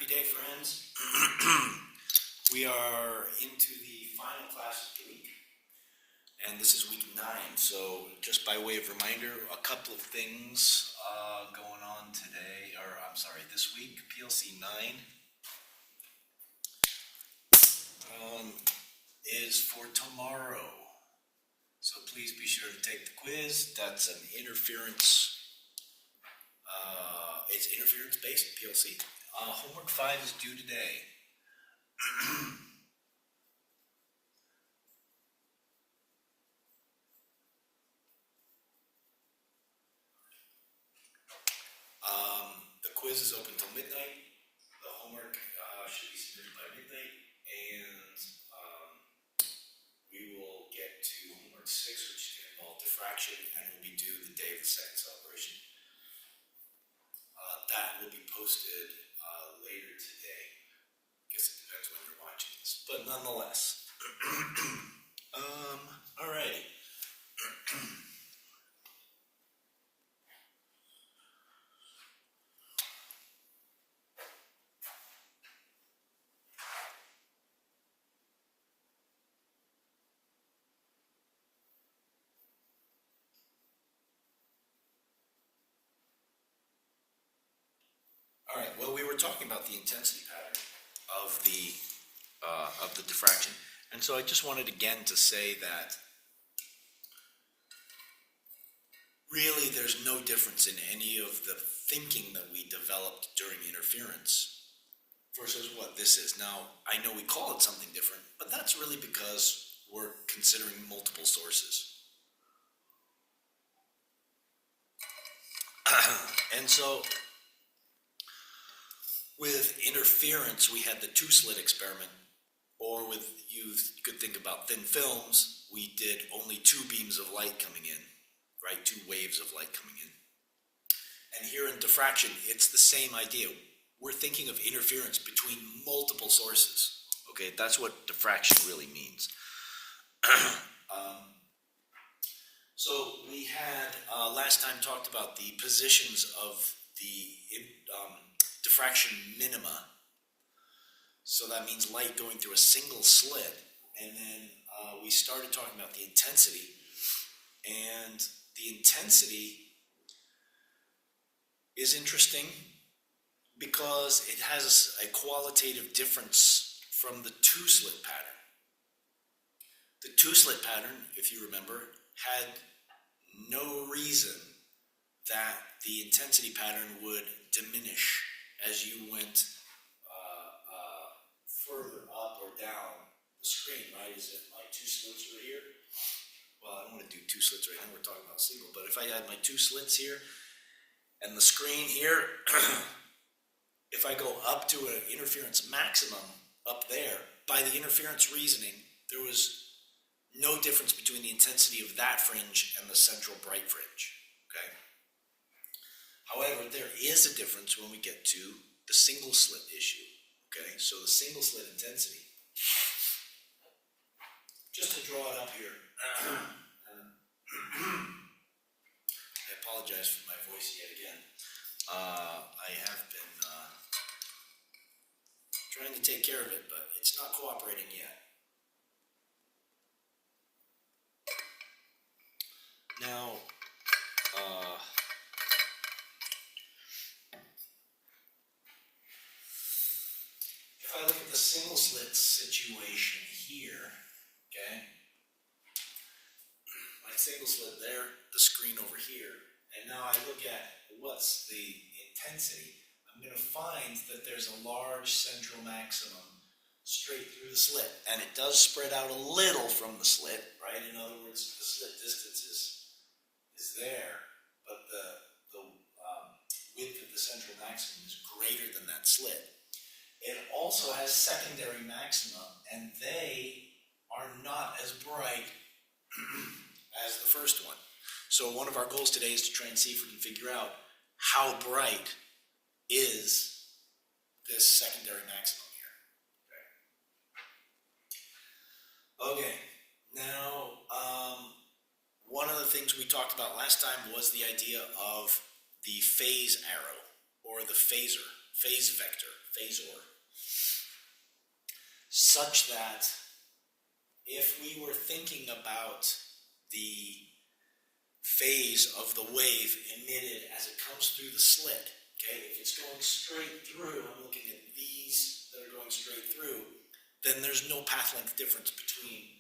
Happy day, friends. We are into the final class of the week, and this is week 9. So just by way of reminder, a couple of things going on today, this week. PLC 9 is for tomorrow. So please be sure to take the quiz. That's an interference, it's interference-based PLC. Homework 5 is due today. The quiz is open till midnight. The homework should be submitted by midnight, and we will get to homework 6, which is going to involve diffraction, and will be due the day of the second celebration. That will be posted later today. I guess it depends when you're watching this, but nonetheless. Alrighty. Alright, well, we were talking about the intensity pattern of the diffraction. And so I just wanted again to say that really there's no difference in any of the thinking that we developed during interference versus what this is. Now, I know we call it something different, but that's really because we're considering multiple sources. And so with interference, we had the two-slit experiment, or with, you could think about thin films, we did only 2 beams of light coming in, right? 2 waves of light coming in. And here in diffraction, it's the same idea. We're thinking of interference between multiple sources, okay? That's what diffraction really means. So we had last time talked about the positions of the diffraction minima. So that means light going through a single slit. And then we started talking about the intensity. And the intensity is interesting because it has a qualitative difference from the two-slit pattern. The two-slit pattern, if you remember, had no reason that the intensity pattern would diminish as you went further up or down the screen, right? Is it my 2 slits right here? Well, I don't want to do 2 slits right now, we're talking about single, but if I had my 2 slits here and the screen here, if I go up to an interference maximum up there, by the interference reasoning, there was no difference between the intensity of that fringe and the central bright fringe, okay? However, there is a difference when we get to the single slit issue, okay? So the single slit intensity, just to draw it up here, I apologize for my voice yet again. I have been trying to take care of it, but it's not cooperating yet. Now, if I look at the single slit situation here, okay, my single slit there, the screen over here, and now I look at what's the intensity, I'm going to find that there's a large central maximum straight through the slit, and it does spread out a little from the slit, right? In other words, the slit distance is there, but the width of the central maximum is greater than that slit. It also has secondary maxima, and they are not as bright as the first one. So one of our goals today is to try and see if we can figure out how bright is this secondary maximum here. Okay, now one of the things we talked about last time was the idea of the phase arrow, or the phaser. phase vector, phasor, such that if we were thinking about the phase of the wave emitted as it comes through the slit, okay, if it's going straight through, I'm looking at these that are going straight through, then there's no path length difference between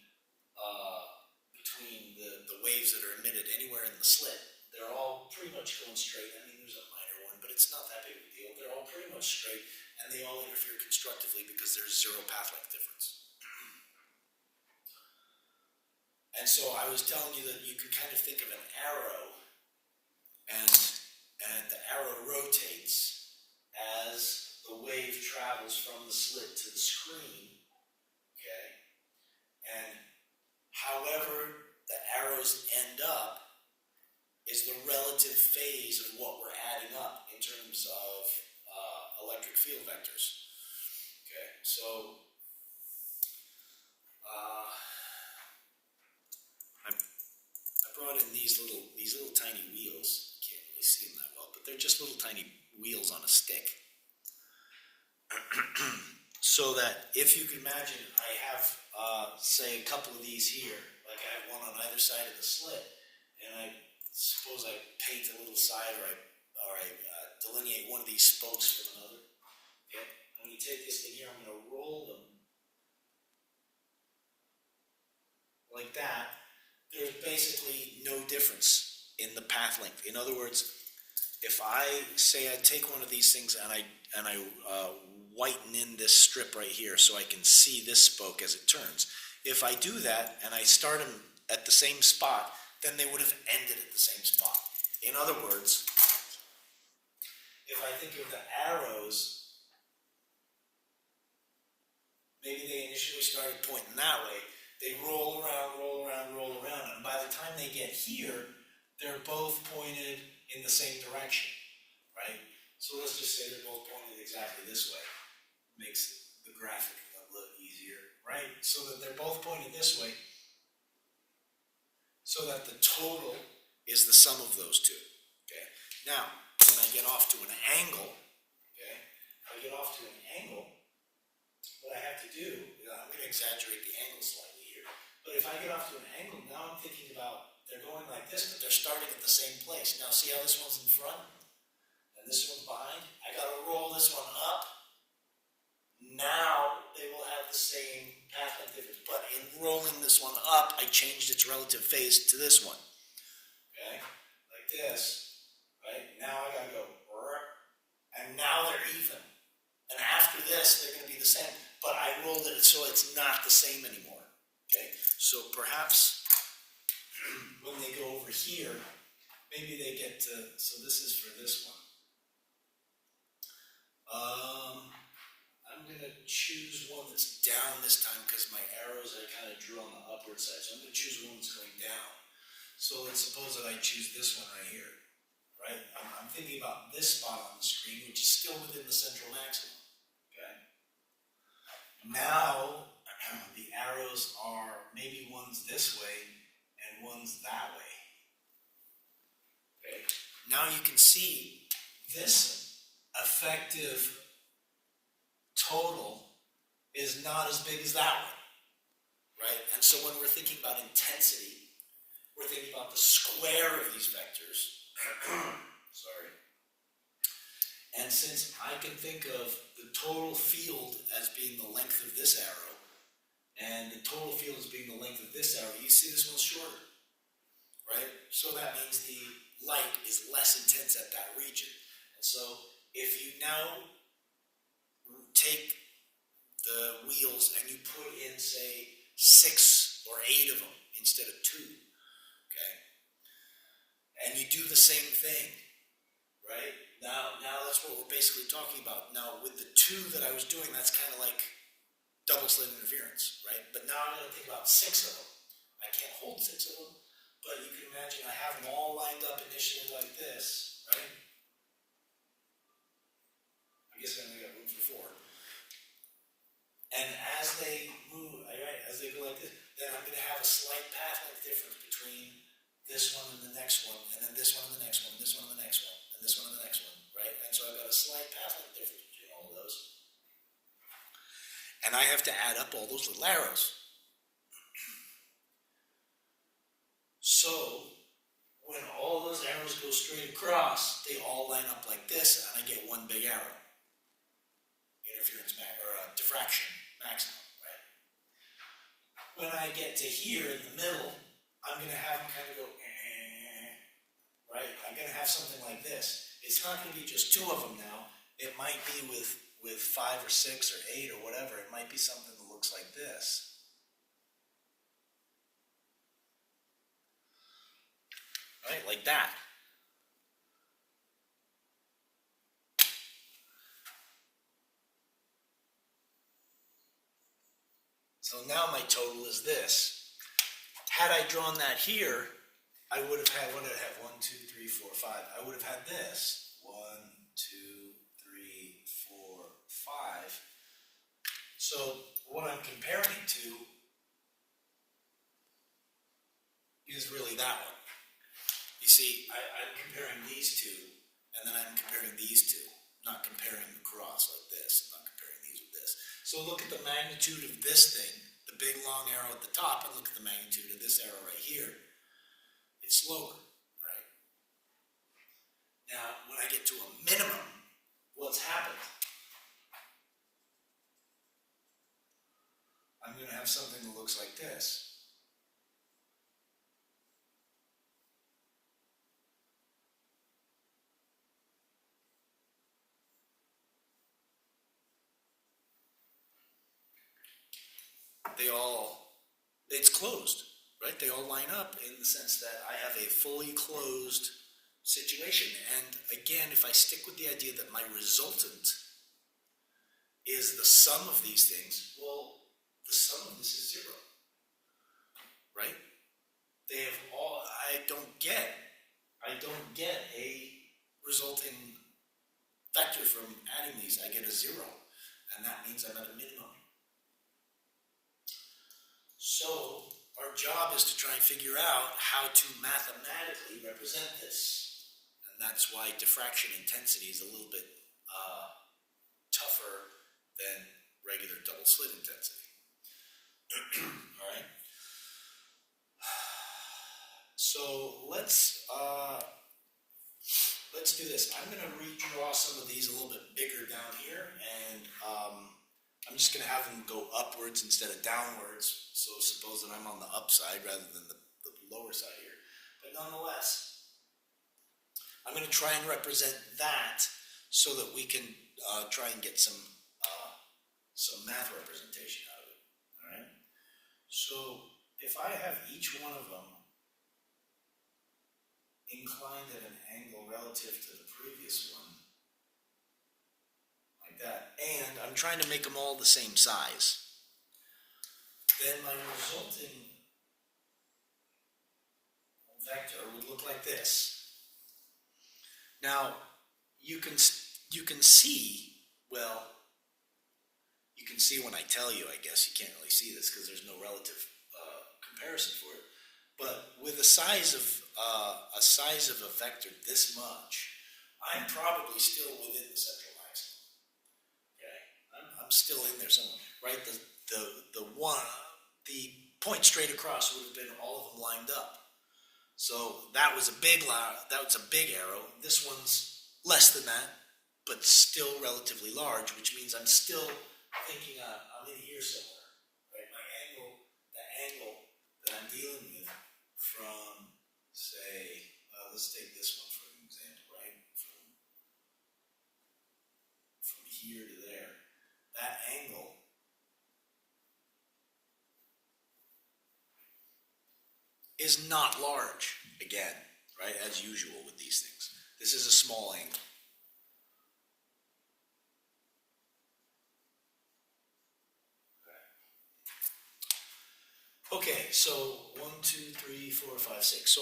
the waves that are emitted anywhere in the slit. They're all pretty much going straight. I mean, there's a minor one, but it's not that big of a deal. They're all pretty much straight, and they all interfere constructively because there's zero path length difference. And so I was telling you that you can kind of think of an arrow, and the arrow rotates as the wave travels from the slit to the screen, okay? And however the arrows end up is the relative phase of what we're adding up in terms of electric field vectors. Okay, so I brought in these little tiny wheels. You can't really see them that well, but they're just little tiny wheels on a stick. So that if you can imagine, I have say a couple of these here. Like I have one on either side of the slit, and I suppose I paint a little side, or I delineate one of these spokes from another. Okay, when you take this thing here, I'm going to roll them like that. There's basically no difference in the path length. In other words, if I say I take one of these things and I whiten in this strip right here so I can see this spoke as it turns. If I do that and I start them at the same spot, then they would have ended at the same spot. In other words, if I think of the arrows, maybe they initially started pointing that way. They roll around, and by the time they get here, they're both pointed in the same direction, right? So let's just say they're both pointed exactly this way. Makes the graphic a little easier, right? So that they're both pointed this way, so that the total is the sum of those two, okay? Now, when I get off to an angle, okay, what I have to do, I'm going to exaggerate the angle slightly here, but if I get off to an angle, now I'm thinking about they're going like this, but they're starting at the same place. Now see how this one's in front and this one's behind? I got to roll this one up. Now they will have the same path length difference, but in rolling this one up, I changed its relative phase to this one. Okay, like this, right? Now I got to go, and now they're even. And after this, they're going to be the same, but I rolled it so it's not the same anymore. Okay, so perhaps when they go over here, maybe they get to, so this is for this one. I'm going to choose one that's down this time because my arrows I kind of drew on the upward side. So I'm going to choose one that's going down. So let's suppose that I choose this one right here, right? I'm thinking about this spot on the screen, which is still within the central maximum, okay? Now, the arrows are, maybe one's this way and one's that way. Okay. Now you can see this effective total is not as big as that one, right? And so when we're thinking about intensity, we're thinking about the square of these vectors. Sorry. And since I can think of the total field as being the length of this arrow, and the total field as being the length of this arrow, you see this one's shorter, right? So that means the light is less intense at that region. And so if you now take the wheels and you put in, say, 6 or 8 of them instead of 2, okay? And you do the same thing, right? Now that's what we're basically talking about. Now with the 2 that I was doing, that's kind of like double slit interference, right? But now I'm going to think about 6 of them. I can't hold 6 of them, but you can imagine I have them all lined up initially like this, right? I guess I only got room for 4. And as they move, right, as they go like this, then I'm going to have a slight path length difference between this one and the next one, and then this one and the next one, this one and the next one, and this one and the next one, right? And so I've got a slight path length difference between all of those. And I have to add up all those little arrows. So when all those arrows go straight across, they all line up like this, and I get one big arrow. Interference or diffraction maximum, right? When I get to here in the middle, I'm going to have them kind of go, right? I'm going to have something like this. It's not going to be just two of them now. It might be with 5 or 6 or 8 or whatever. It might be something that looks like this. Right, like that. So now my total is this. Had I drawn that here, I would have had, what did I have? 1, 2, 3, 4, 5. I would have had this. 1, 2, 3, 4, 5. So what I'm comparing to is really that one. You see, I'm comparing these two, and then I'm comparing these two, not comparing across like this, not comparing these with this. So look at the magnitude of this thing, the big long arrow at the top, and look at the magnitude of this arrow right here. It's lower, right? Now, when I get to a minimum, what's happened? I'm going to have something that looks like this. It's closed, right? They all line up in the sense that I have a fully closed situation. And again, if I stick with the idea that my resultant is the sum of these things, well, the sum of this is 0, right? They have all, I don't get a resulting vector from adding these. I get a 0, and that means I'm at a minimum. So our job is to try and figure out how to mathematically represent this. And that's why diffraction intensity is a little bit tougher than regular double slit intensity. All right. So let's do this. I'm going to redraw some of these a little bit bigger down here, and I'm just going to have them go upwards instead of downwards. So suppose that I'm on the upside rather than the lower side here. But nonetheless, I'm going to try and represent that so that we can try and get some math representation out of it. All right. So if I have each one of them inclined at an angle relative to the previous one, like that, and I'm trying to make them all the same size, then my resulting vector would look like this. Now, you can see, well, you can see when I tell you, I guess. You can't really see this because there's no relative comparison for it. But with a size of a vector this much, I'm probably still within the central maximum. Okay, I'm still in there somewhere, right? The point straight across would have been all of them lined up. So that was a big arrow. This one's less than that, but still relatively large, which means I'm still thinking I'm in here somewhere, right? The angle that I'm dealing with from, say, let's take this one for an example, right? From here to there, that angle is not large, again, right, as usual with these things. This is a small angle. Okay, so 1, 2, 3, 4, 5, 6. So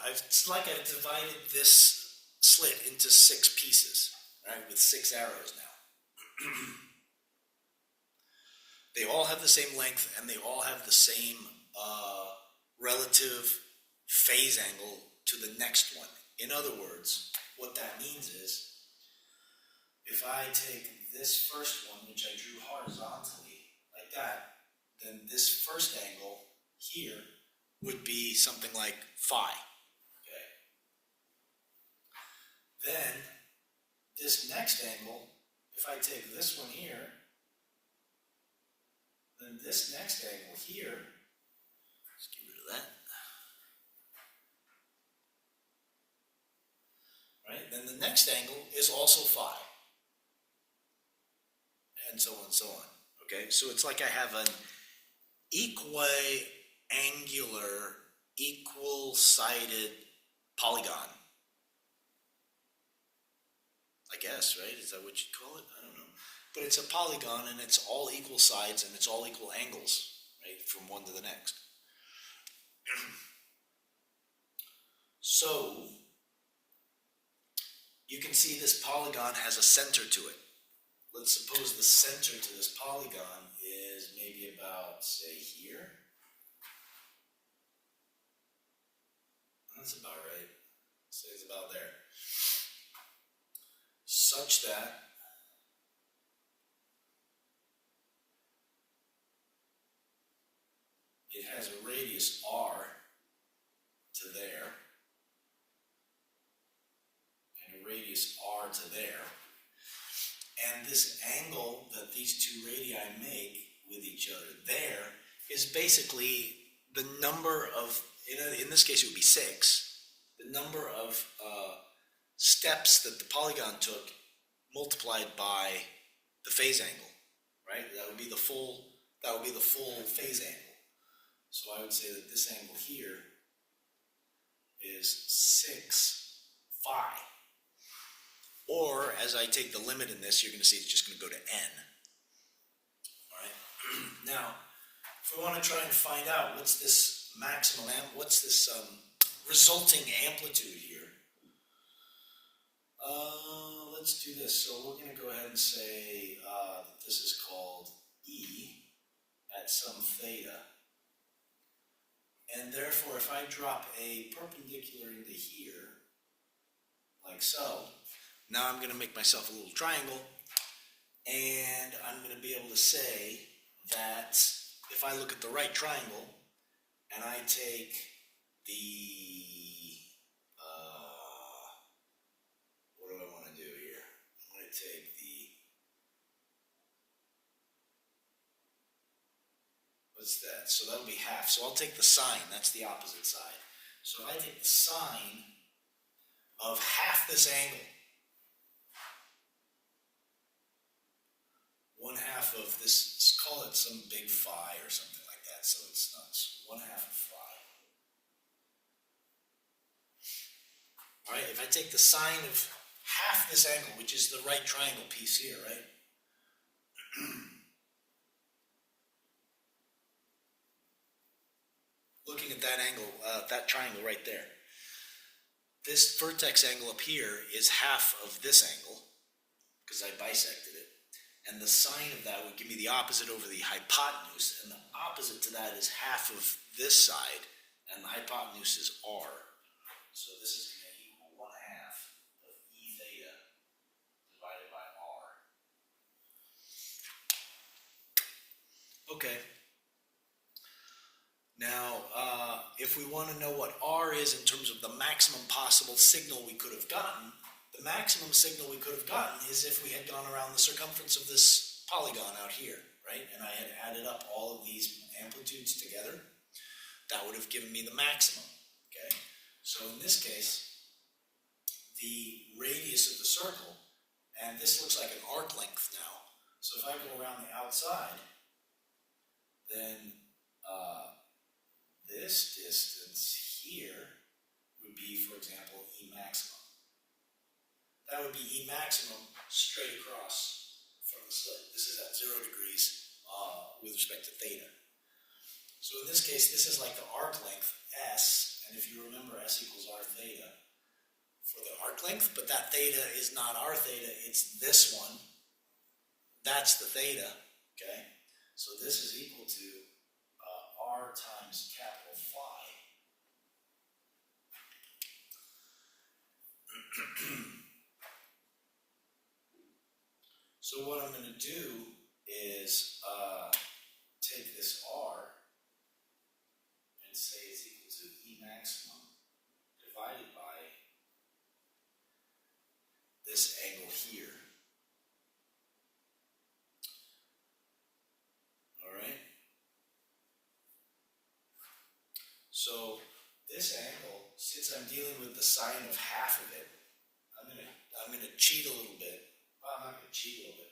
it's like I've divided this slit into 6 pieces, right, with 6 arrows now. They all have the same length, and they all have the same relative phase angle to the next one. In other words, what that means is if I take this first one, which I drew horizontally, like that, then this first angle here would be something like phi. Okay. Then this next angle, if I take this one here, then this next angle here, let's get rid of that. Right? Then the next angle is also phi. And so on and so on. Okay? So it's like I have an equiangular, equal-sided polygon. I guess, right? Is that what you'd call it? I don't know. But it's a polygon and it's all equal sides and it's all equal angles, right? From one to the next. So, you can see this polygon has a center to it. Let's suppose the center to this polygon is maybe about, say, here. That's about right. Say it's about there. Such that it has a radius r to there, and a radius r to there. And this angle that these two radii make with each other there is basically the number of, in this case it would be 6, the number of steps that the polygon took multiplied by the phase angle, right? That would be the full phase angle. So I would say that this angle here is 6 phi. Or, as I take the limit in this, you're going to see it's just going to go to n. All right? Now, if we want to try and find out what's this maximum, what's this resulting amplitude here, let's do this. So we're going to go ahead and say that this is called E at some theta. And therefore, if I drop a perpendicular into here, like so, now I'm going to make myself a little triangle, and I'm going to be able to say that if I look at the right triangle, and I take the, what do I want to do here? I'm going to take the, what's that? So that'll be half. So I'll take the sine, that's the opposite side. So if I take the sine of half this angle, 1/2 of this, let's call it some big phi or something like that, so it's not 1/2 of phi. All right, if I take the sine of half this angle, which is the right triangle piece here, right? Looking at that angle, that triangle right there. This vertex angle up here is half of this angle, because I bisected it. And the sine of that would give me the opposite over the hypotenuse, and the opposite to that is half of this side, and the hypotenuse is r. So this is going to equal 1/2 of E theta divided by r. Okay. Now, if we want to know what r is in terms of the maximum possible signal we could have gotten, the maximum signal we could have gotten is if we had gone around the circumference of this polygon out here, right? And I had added up all of these amplitudes together. That would have given me the maximum, okay? So in this case, the radius of the circle, and this looks like an arc length now. So if I go around the outside, then this distance here would be, for example, E maximum. That would be E maximum straight across from the slit. This is at 0 degrees with respect to theta. So in this case, this is like the arc length S, and if you remember, S equals r theta for the arc length, but that theta is not r theta, it's this one. That's the theta, okay? So this is equal to r times capital phi. So what I'm going to do is take this R and say it's equal to E maximum divided by this angle here. All right. So this angle, since I'm dealing with the sine of half of it, I'm gonna cheat a little bit. Well, I'm not gonna cheat a little bit.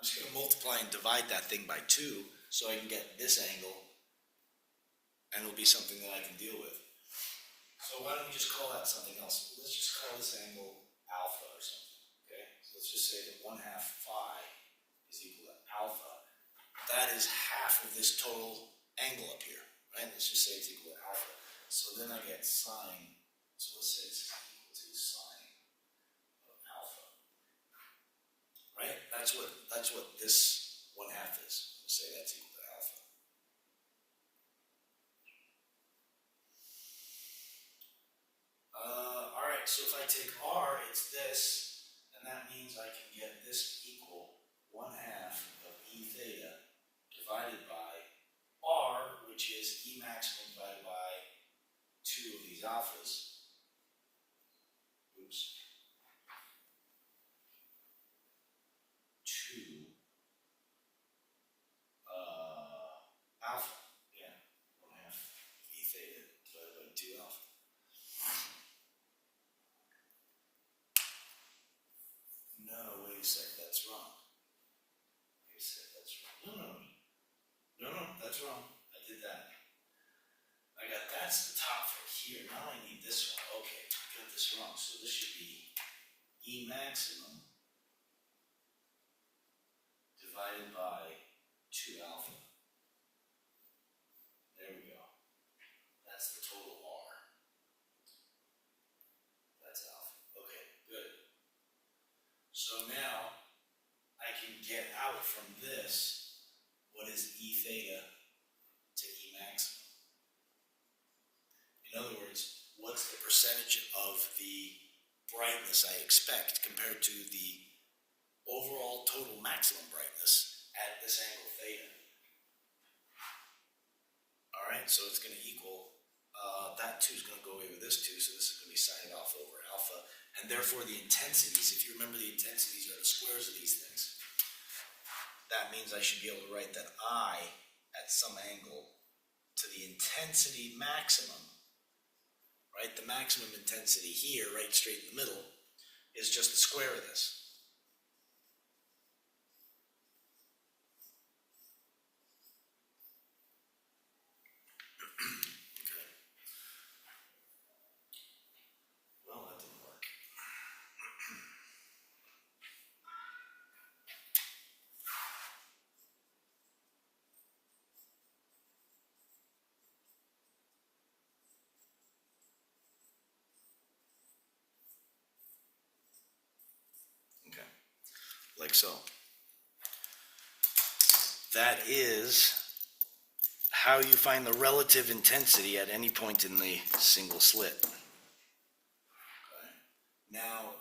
I'm just gonna multiply and divide that thing by 2 so I can get this angle, and it'll be something that I can deal with. So why don't we just call that something else? Let's just call this angle alpha or something. Okay? So let's just say that 1/2 phi is equal to alpha. That is half of this total angle up here, right? Let's just say it's equal to alpha. So then I get sine. So let's say it's equal to sine of alpha, right? That's what this 1/2 is. Let's say that's equal to alpha. All right. So if I take R, it's this, and that means I can get this equal 1/2 of E theta divided by R, which is E maximum divided by 2 of these alphas. Oops. 2 alpha. Yeah. 1/2 E theta divided by 2 alpha. No, wait a sec, that's wrong. Wait a sec, that's wrong. No, that's wrong. I did that. That's the top from here. Now I need this one. Okay, I got this wrong. So this should be E maximum divided by 2 alpha. There we go. That's the total R. That's alpha. Okay, good. So now I can get out from this what is E theta to E maximum. In other words, what's the percentage of the brightness I expect compared to the overall total maximum brightness at this angle theta? All right, so it's going to equal, that 2 is going to go away with this 2, so this is going to be sine alpha over alpha. And therefore the intensities, if you remember the intensities are the squares of these things, that means I should be able to write that I at some angle to the intensity maximum, right? The maximum intensity here, right straight in the middle, is just the square of this. Okay. Well, that didn't work. Okay, like so. That is how you find the relative intensity at any point in the single slit. Okay. Now,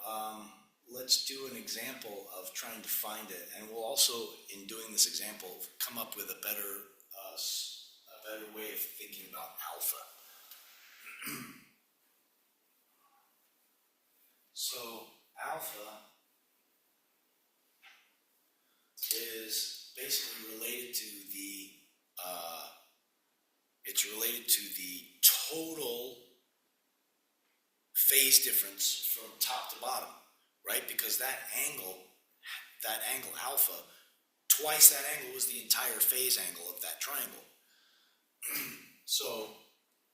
let's do an example of trying to find it, and we'll also, in doing this example, come up with a better way of thinking about alpha. So alpha is basically related to the total phase difference from top to bottom, right? Because that angle alpha, twice that angle was the entire phase angle of that triangle. So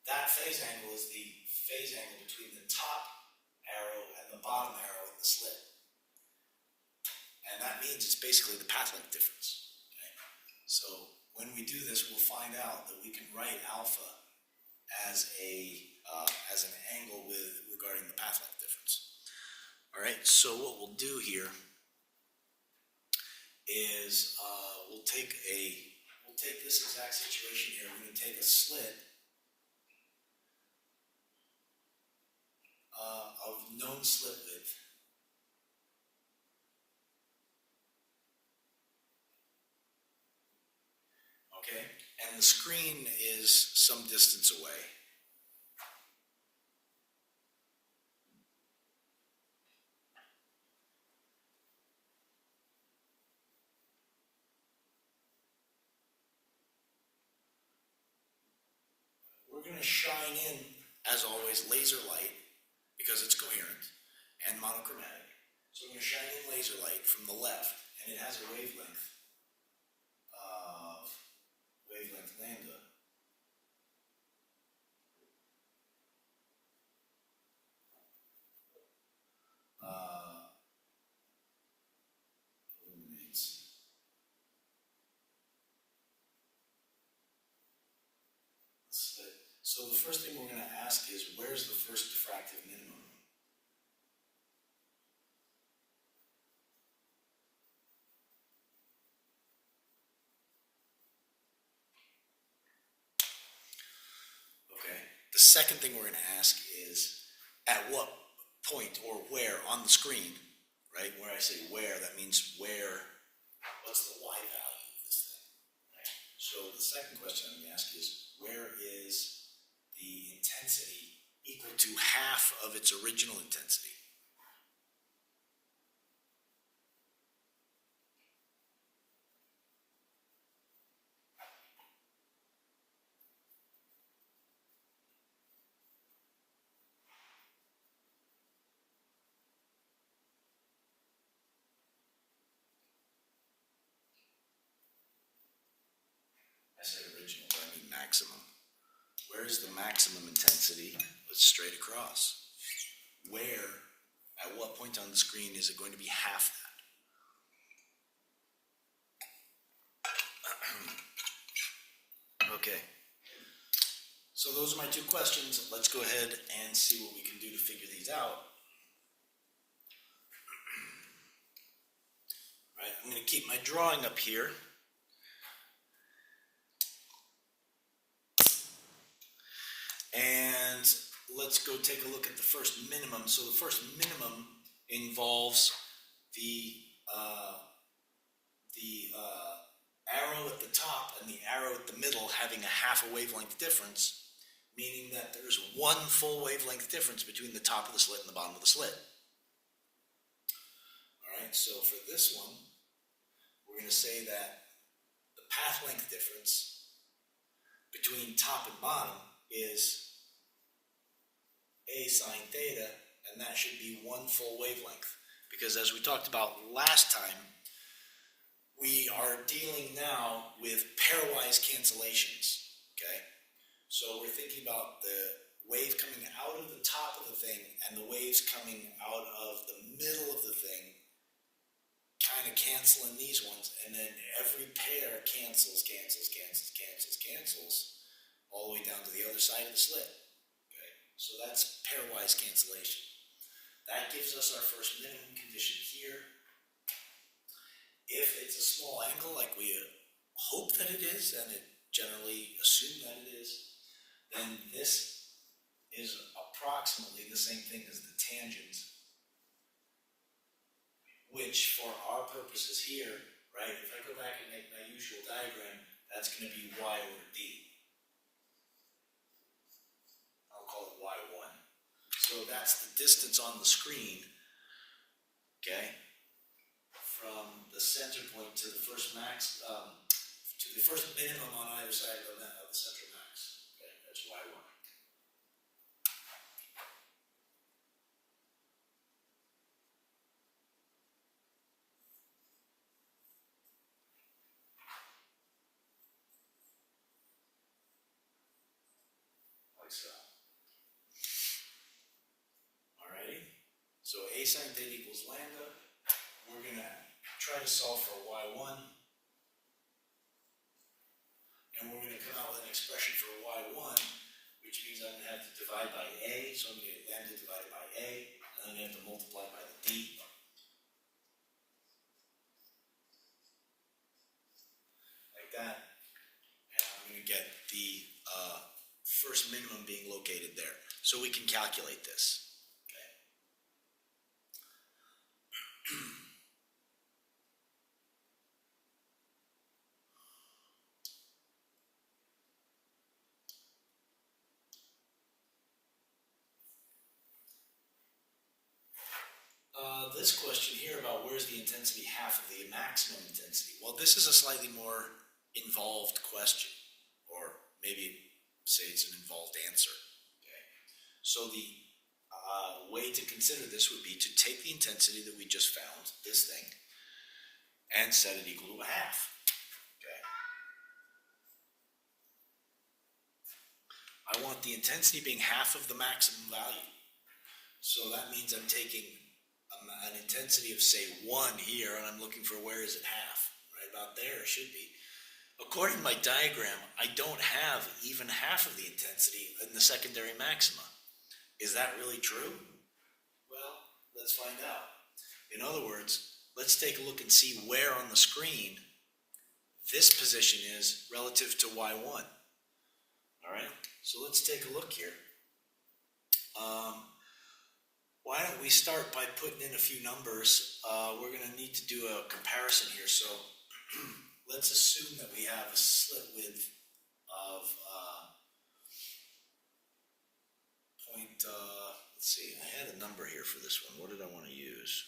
that phase angle is the phase angle between the top arrow and the bottom arrow in the slit. And that means it's basically the path length difference. Okay? So when we do this, we'll find out that we can write alpha as an angle regarding the path length difference. All right, so what we'll do here is we'll take this exact situation here. We're going to take a slit of known slit width. Okay, and the screen is some distance away. We're going to shine in, as always, laser light, because it's coherent and monochromatic. So we're going to shine in laser light from the left, and it has a wavelength of lambda. Illuminates. So the first thing we're going to ask is, where's the first diffractive minimum? Okay. The second thing we're going to ask is, at what point or where on the screen, right? Where I say where, that means where, what's the y value of this thing, right? So the second question I'm going to ask is, where is the intensity equal to half of its original intensity? I said original, but I mean maximum. Where is the maximum intensity? It's straight across. Where, at what point on the screen is it going to be half that? Okay. So those are my two questions. Let's go ahead and see what we can do to figure these out. All right, I'm going to keep my drawing up here. And let's go take a look at the first minimum. So the first minimum involves the arrow at the top and the arrow at the middle having a half a wavelength difference, meaning that there's one full wavelength difference between the top of the slit and the bottom of the slit. All right, so for this one, we're going to say that the path length difference between top and bottom is A sine theta, and that should be one full wavelength. Because as we talked about last time, we are dealing now with pairwise cancellations, okay? So we're thinking about the wave coming out of the top of the thing and the waves coming out of the middle of the thing, kind of canceling these ones, and then every pair cancels all the way down to the other side of the slit. Okay, so that's pairwise cancellation. That gives us our first minimum condition here. If it's a small angle, like we hope that it is, and it generally assume that it is, then this is approximately the same thing as the tangent, which for our purposes here, right, if I go back and make my usual diagram, that's going to be y over d. I'll call it y1. So that's the distance on the screen, okay, from the center point to the first max, to the first minimum on either side of the center max. Okay, that's y1. Like so. Alrighty. So A sine theta equals lambda. We're going to try to solve for y1. And we're going to come out with an expression for y1, which means I'm going to have to divide by a. So I'm going to get lambda divided by a. And then I'm going to have to multiply by the d. Like that. And I'm going to get the first minimum being located there. So we can calculate this. Okay. this question here about where's the intensity half of the maximum intensity. Well, this is a slightly more involved question, or maybe say it's an involved answer. Okay. So the way to consider this would be to take the intensity that we just found, this thing, and set it equal to a half. Okay. I want the intensity being half of the maximum value. So that means I'm taking an intensity of, say, 1 here, and I'm looking for where is it half. Right about there it should be. According to my diagram, I don't have even half of the intensity in the secondary maxima. Is that really true? Well, let's find out. In other words, let's take a look and see where on the screen this position is relative to y1. All right, so let's take a look here. Why don't we start by putting in a few numbers? We're going to need to do a comparison here. So let's assume that we have a slit width of let's see, I had a number here for this one. What did I want to use?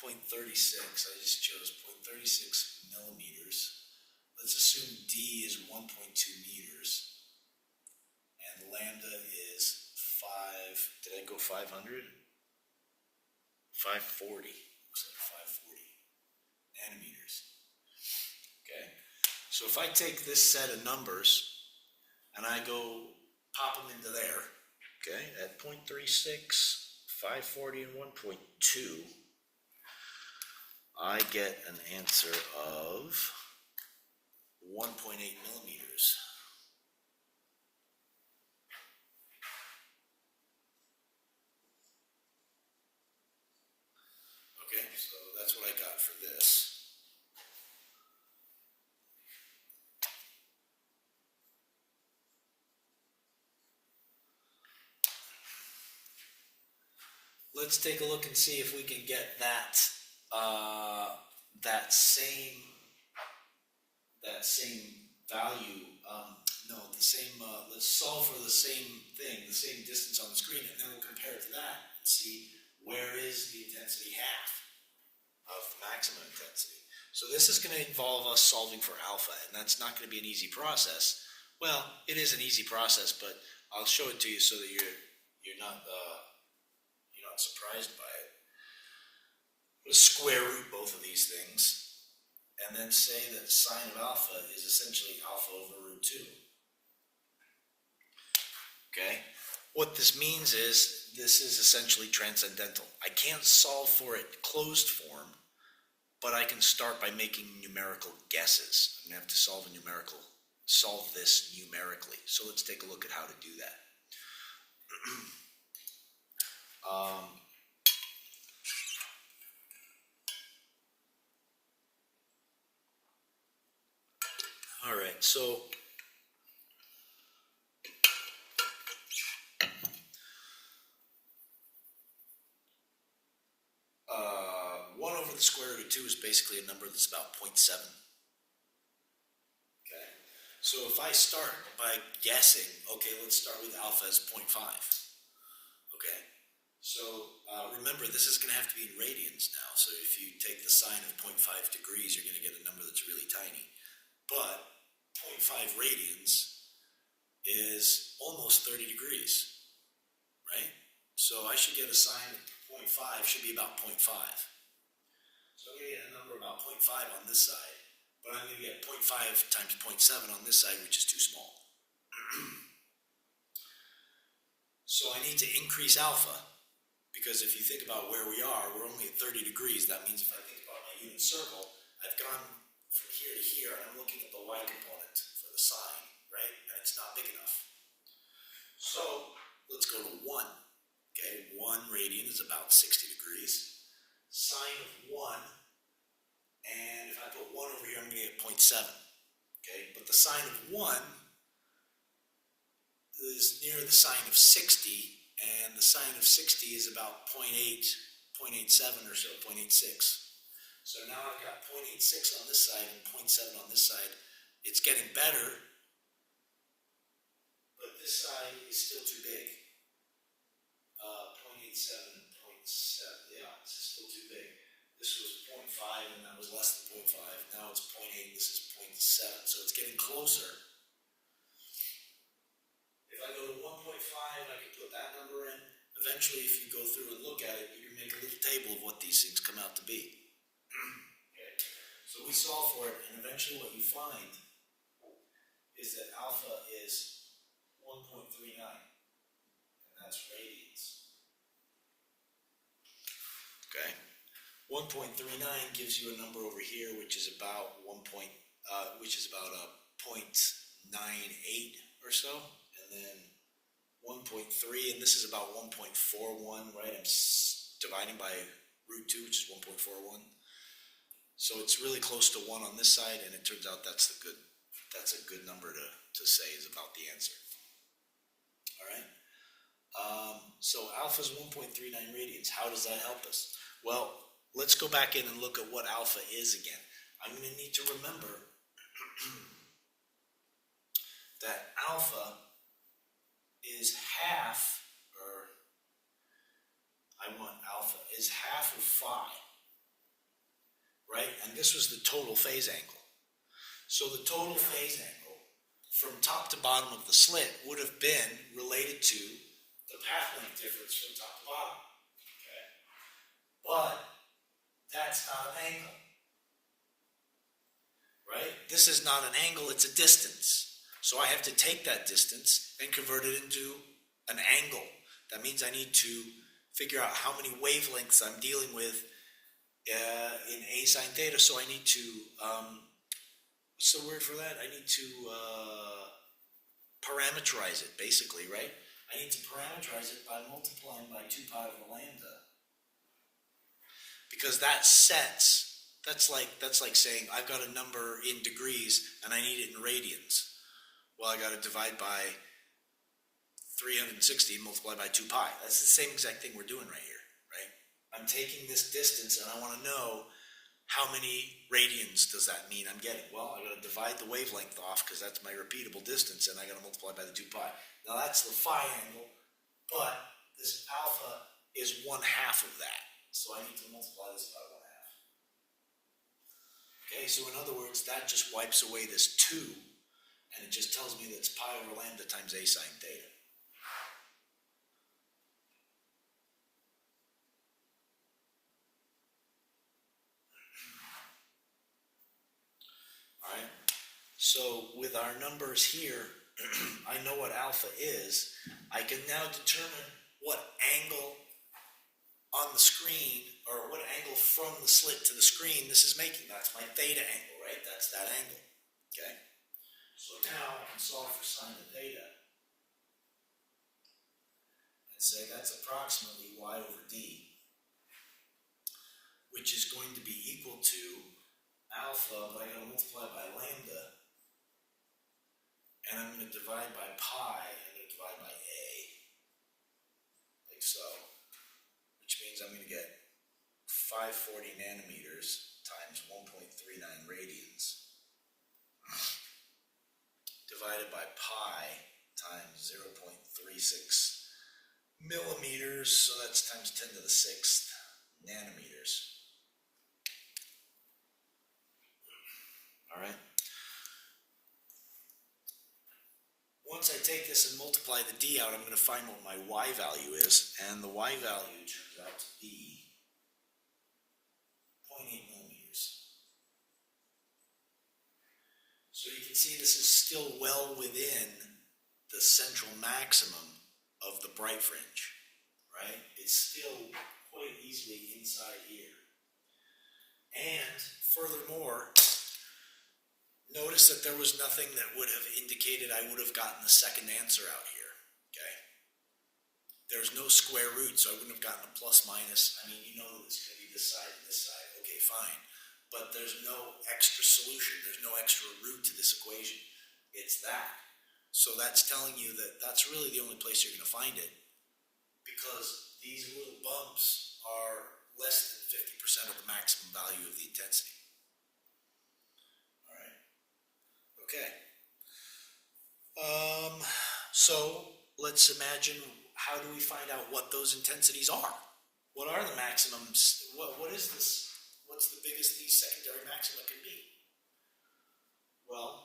0.36. I just chose 0.36 millimeters. Let's assume D is 1.2 meters. And lambda is 5, did I go 500? 540, looks like 540 nanometers. Okay, so if I take this set of numbers and I go pop them into there, okay, at 0.36, 540, and 1.2, I get an answer of 1.8 millimeters. Okay, so that's what I got for this. Let's take a look and see if we can get that same value. Let's solve for the same thing, the same distance on the screen, and then we'll compare it to that and see where is the intensity half of the maximum intensity. So this is going to involve us solving for alpha, and that's not going to be an easy process. Well, it is an easy process, but I'll show it to you so that you're not surprised by it. We'll square root both of these things, and then say that the sine of alpha is essentially alpha over root 2. Okay? What this means is this is essentially transcendental. I can't solve for it closed form, but I can start by making numerical guesses. I'm going to have to solve this numerically. So let's take a look at how to do that. All right, so one over the square root of 2 is basically a number that's about 0.7. Okay, so if I start by guessing, okay, let's start with alpha as 0.5. Okay, so remember, this is going to have to be in radians now. So if you take the sine of 0.5 degrees, you're going to get a number that's really tiny. But 0.5 radians is almost 30 degrees, right? So I should get a sine of 0.5 should be about 0.5. So I'm going to get a number about 0.5 on this side, but I'm going to get 0.5 times 0.7 on this side, which is too small. So I need to increase alpha, because if you think about where we are, we're only at 30 degrees. That means if I think about my unit circle, I've gone from here to here, and I'm looking at the y component for the sine, right? And it's not big enough. So let's go to 1. Okay, 1 radian is about 60 degrees. Sine of 1, and if I put 1 over here, I'm going to get 0.7. Okay, but the sine of 1 is near the sine of 60, and the sine of 60 is about 0.87 or so, 0.86. So now I've got 0.86 on this side and 0.7 on this side. It's getting better, but this side is still too big. 0.86 87.7, yeah, this is still too big. This was 0.5 and that was less than 0.5. Now it's 0.8, this is 0.7, so it's getting closer. If I go to 1.5, I can put that number in. Eventually, if you go through and look at it, you can make a little table of what these things come out to be. Okay. So we solve for it, and eventually what you find is that alpha is 1.39, and that's radians. Okay. 1.39 gives you a number over here, which is about 0.98 or so, and then 1.3, and this is about 1.41, right? I'm dividing by root 2, which is 1.41. So it's really close to 1 on this side, and it turns out that's a good number to say is about the answer. All right. So alpha is 1.39 radians. How does that help us? Well, let's go back in and look at what alpha is again. I'm going to need to remember that alpha is half, is half of phi, right? And this was the total phase angle. So the total phase angle from top to bottom of the slit would have been related to the path length difference from top to bottom. Okay? But that's not an angle. Right? This is not an angle, it's a distance. So I have to take that distance and convert it into an angle. That means I need to figure out how many wavelengths I'm dealing with in a sine theta. So I need to, what's the word for that? I need to parameterize it, basically, right? I need to parameterize it by multiplying by 2 pi over lambda. Because that sets, that's like saying I've got a number in degrees and I need it in radians. Well, I got to divide by 360 and multiply by 2 pi. That's the same exact thing we're doing right here, right? I'm taking this distance and I want to know how many radians does that mean I'm getting. Well, I got to divide the wavelength off because that's my repeatable distance, and I got to multiply by the 2 pi. Now that's the phi angle, but this alpha is 1/2 of that. So I need to multiply this by 1/2. Okay, so in other words, that just wipes away this 2, and it just tells me that it's pi over lambda times a sine theta. Alright, so with our numbers here, I know what alpha is. I can now determine what angle on the screen, or what angle from the slit to the screen this is making. That's my theta angle, right? That's that angle. Okay? So now I can solve for sine of theta and say that's approximately y over d, which is going to be equal to alpha, but I gotta multiply by lambda, and I'm going to divide by pi, and I'm going to divide by a, like so, which means I'm going to get 540 nanometers times 1.39 radians divided by pi times 0.36 millimeters, so that's times 10 to the 6th nanometers. All right. Once I take this and multiply the d out, I'm going to find what my y value is, and the y value turns out to be 0.8 millimeters. So you can see this is still well within the central maximum of the bright fringe, right? It's still quite easily inside here. And furthermore, notice that there was nothing that would have indicated I would have gotten the second answer out here, okay? There's no square root, so I wouldn't have gotten a plus minus. I mean, you know that it's going to be this side and this side. Okay, fine. But there's no extra solution. There's no extra root to this equation. It's that. So that's telling you that that's really the only place you're going to find it, because these little bumps are less than 50% of the maximum value of the intensity. Okay. So let's imagine how do we find out what those intensities are? What are the maximums? What is this? What's the biggest these secondary maxima can be? Well,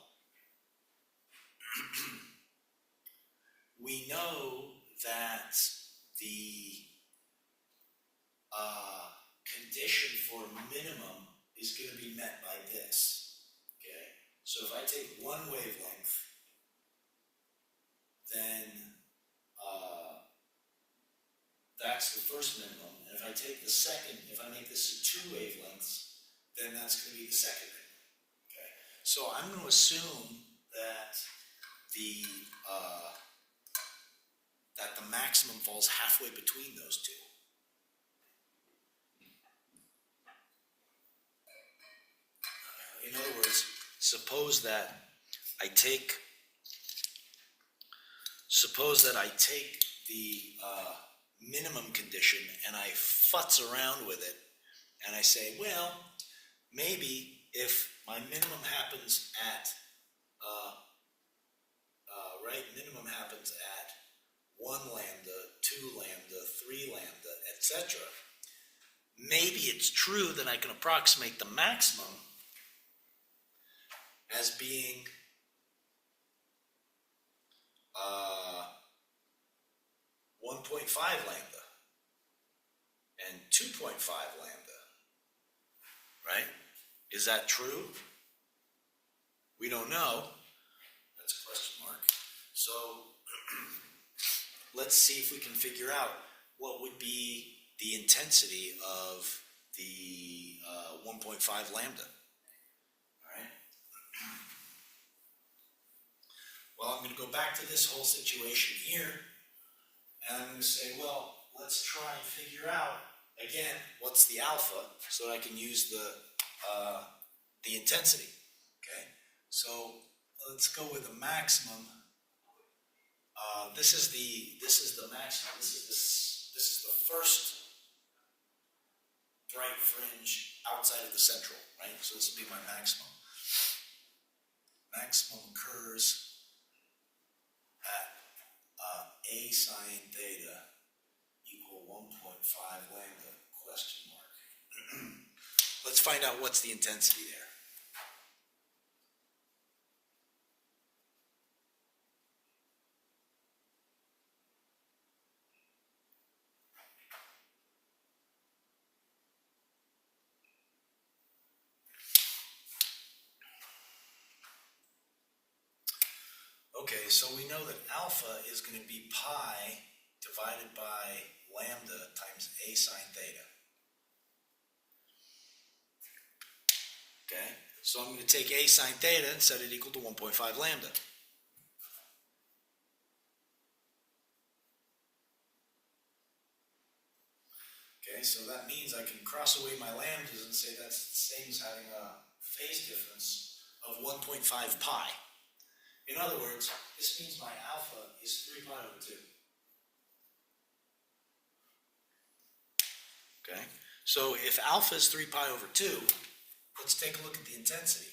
we know that the condition for minimum is going to be met by this. Okay, so if I take one wavelength, then that's the first minimum. And if I take the second, if I make this 2 wavelengths, then that's going to be the second minimum. Okay, so I'm going to assume that the maximum falls halfway between those two. In other words, suppose that I take the minimum condition and I futz around with it, and I say, well, maybe if my minimum happens at minimum happens at 1 lambda, 2 lambda, 3 lambda, etc. Maybe it's true that I can approximate the maximum as being 1.5 lambda and 2.5 lambda, right? Is that true? We don't know. That's a question mark. So let's see if we can figure out what would be the intensity of the 1.5 lambda. All right. Well, I'm going to go back to this whole situation here, and I'm going to say, well, let's try and figure out, again, what's the alpha, so that I can use the intensity. Okay, so let's go with the maximum. This is the maximum. This is the first bright fringe outside of the central, right? So this will be my maximum. Maximum occurs at a sine theta equal 1.5 lambda question mark. Let's find out what's the intensity there. Okay, so we know that alpha is going to be pi divided by lambda times a sine theta. Okay, so I'm going to take a sine theta and set it equal to 1.5 lambda. Okay, so that means I can cross away my lambdas and say that's the same as having a phase difference of 1.5 pi. In other words, this means my alpha is 3 pi over 2. Okay, so if alpha is 3 pi over 2, let's take a look at the intensity.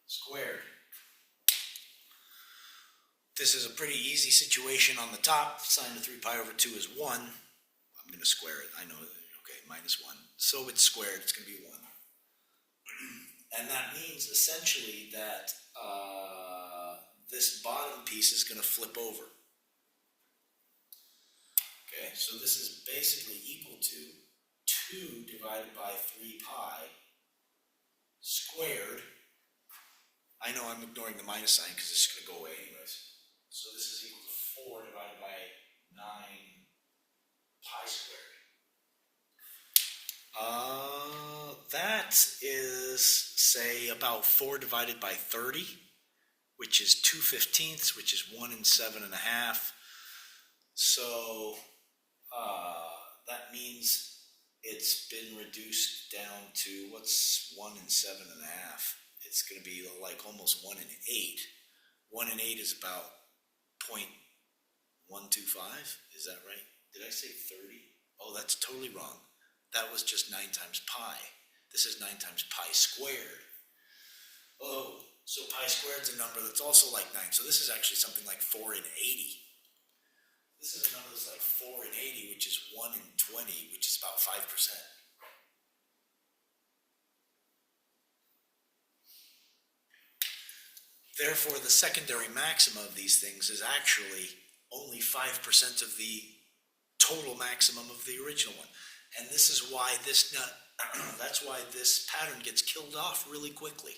Squared. This is a pretty easy situation on the top. Sine of 3 pi over 2 is 1. I'm going to square it. I know, okay, minus 1. So it's squared, it's going to be 1. And that means essentially that this bottom piece is going to flip over. Okay, so this is basically equal to 2 divided by 3 pi squared. I know I'm ignoring the minus sign because it's going to go away anyways. So this is equal to 4 divided by 9 pi squared. That is, say, about 4 divided by 30, which is 2/15, which is 1 and 7.5. So that means it's been reduced down to, what's 1 and 7.5? it's going to be like almost 1 in 8. 1 in 8 is about 0.125. Is that right? Did I say 30? Oh, that's totally wrong. That was just 9 times pi. This is 9 times pi squared. Oh, so pi squared is a number that's also like 9. So this is actually something like 4 in 80. This is a number that's like 4 in 80, which is 1 in 20, which is about 5%. Therefore, the secondary maxima of these things is actually only 5% of the total maximum of the original one. And this is why that's why this pattern gets killed off really quickly,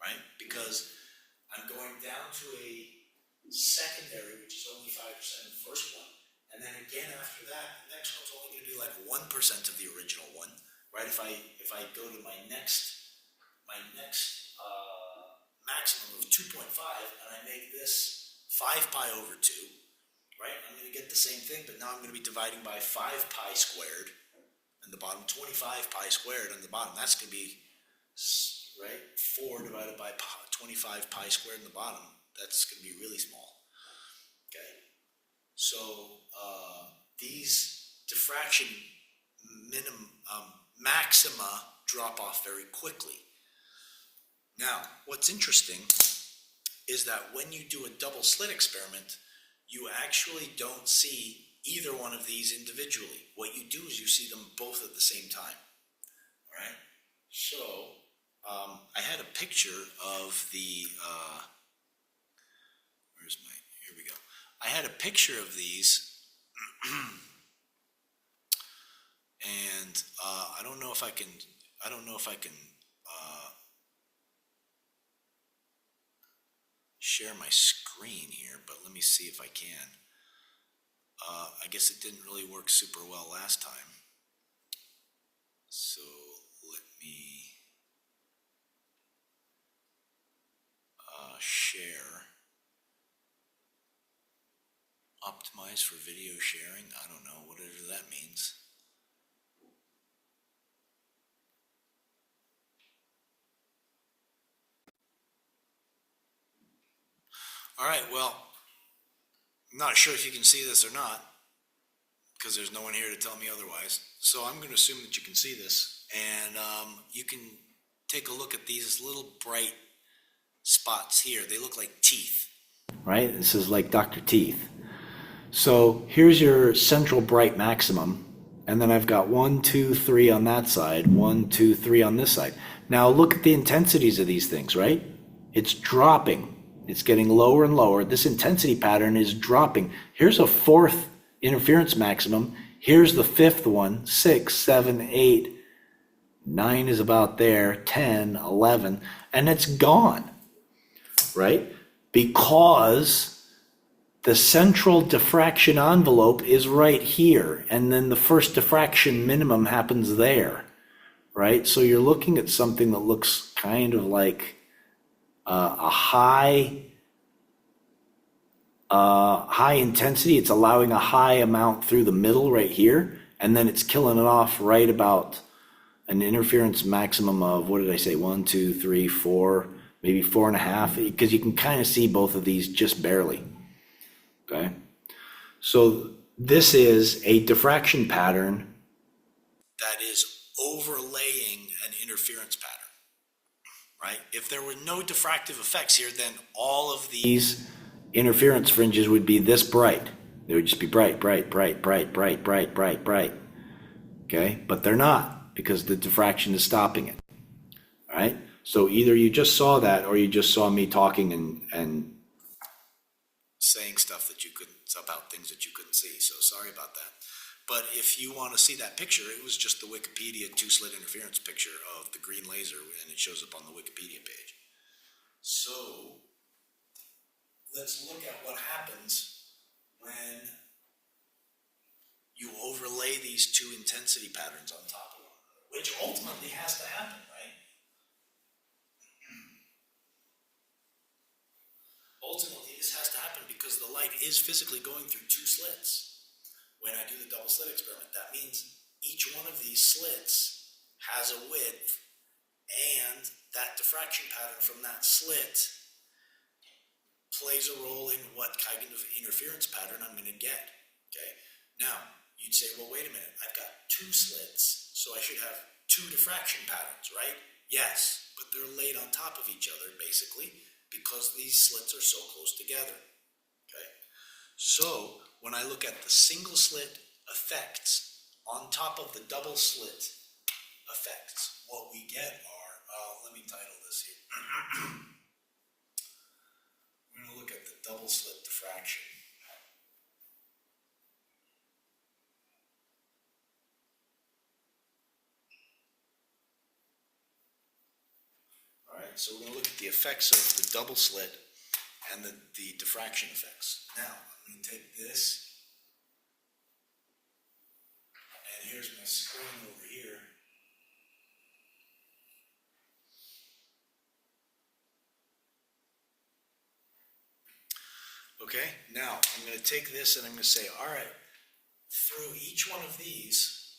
right? Because I'm going down to a secondary, which is only 5% of the first one. And then again after that, the next one's only going to be like 1% of the original one, right? If I go to my next maximum of 2.5 and I make this 5 pi over 2, right? I'm going to get the same thing, but now I'm going to be dividing by 5 pi squared on the bottom, 25 pi squared on the bottom. That's going to be, right, 4 divided by 25 pi squared on the bottom. That's going to be really small, okay? So these diffraction maxima drop off very quickly. Now, what's interesting is that when you do a double slit experiment, you actually don't see either one of these individually. What you do is you see them both at the same time. All right? So, I had a picture of the, here we go. I had a picture of these, and I don't know if I can share my screen here, but let me see if I can. I guess it didn't really work super well last time. So let me share. Optimize for video sharing. I don't know, whatever that means. All right, well, I'm not sure if you can see this or not, because there's no one here to tell me otherwise. So I'm going to assume that you can see this, and you can take a look at these little bright spots here. They look like teeth, right? This is like Dr. Teeth. So here's your central bright maximum, and then I've got 1, 2, 3 on that side, 1, 2, 3 on this side. Now look at the intensities of these things, right? It's dropping. It's getting lower and lower. This intensity pattern is dropping. Here's a 4th interference maximum. Here's the 5th one, 6, 7, 8, 9 is about there, 10, 11, and it's gone, right? Because the central diffraction envelope is right here, and then the first diffraction minimum happens there, right? So you're looking at something that looks kind of like a high intensity. It's allowing a high amount through the middle right here, and then it's killing it off right about an interference maximum of, what did I say, 1, 2, 3, 4, maybe 4.5, because you can kind of see both of these just barely. Okay, so this is a diffraction pattern that is overlaying an interference pattern. Right? If there were no diffractive effects here, then all of these interference fringes would be this bright. They would just be bright, bright, bright, bright, bright, bright, bright, bright. Okay? But they're not, because the diffraction is stopping it. All right? So either you just saw that, or you just saw me talking and saying stuff that you couldn't, about things that you couldn't see. So sorry about that. But if you want to see that picture, it was just the Wikipedia 2-slit interference picture of the green laser, and it shows up on the Wikipedia page. So let's look at what happens when you overlay these two intensity patterns on top of one another, which ultimately has to happen, right? Ultimately, this has to happen because the light is physically going through 2 slits. When I do the double slit experiment, that means each one of these slits has a width and that diffraction pattern from that slit plays a role in what kind of interference pattern I'm going to get. Okay. Now, you'd say, well, wait a minute. I've got two slits, so I should have two diffraction patterns, right? Yes, but they're laid on top of each other, basically, because these slits are so close together. Okay. So, when I look at the single slit effects on top of the double slit effects, what we get are, let me title this here. We're going to look at the double slit diffraction. All right, so we're going to look at the effects of the double slit and the diffraction effects. Now, I'm going to take this, and here's my screen over here. Okay, now I'm going to take this and I'm going to say, all right, through each one of these,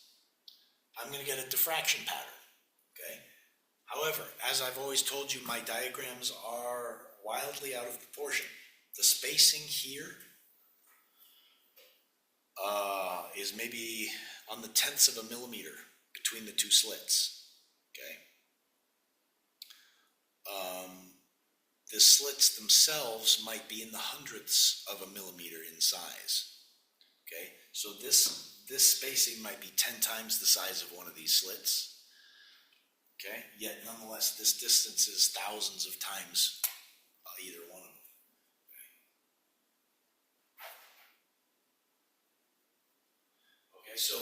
I'm going to get a diffraction pattern. Okay. However, as I've always told you, my diagrams are wildly out of proportion. The spacing here is maybe on the tenths of a millimeter between the two slits. Okay. The slits themselves might be in the hundredths of a millimeter in size. Okay, so this spacing might be 10 times the size of one of these slits. Okay, yet nonetheless, this distance is thousands of times either one of them. Okay, so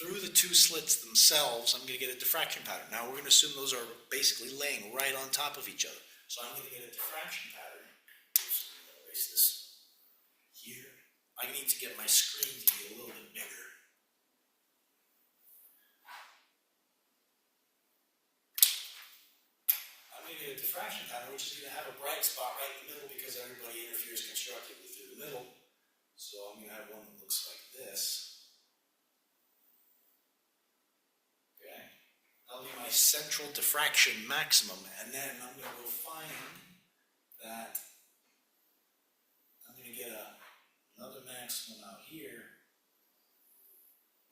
through the two slits themselves, I'm going to get a diffraction pattern. Now we're going to assume those are basically laying right on top of each other. So I'm going to get a diffraction pattern. Oops, I'm going to erase this here. I need to get my screen to be a little bit bigger. I'm going to get a diffraction pattern, which is going to have a bright spot right in the middle because everybody interferes constructively through the middle. So I'm going to have one that looks like this. Okay. That'll be my central diffraction maximum, and then I'm going to go find that I'm going to get another maximum out here,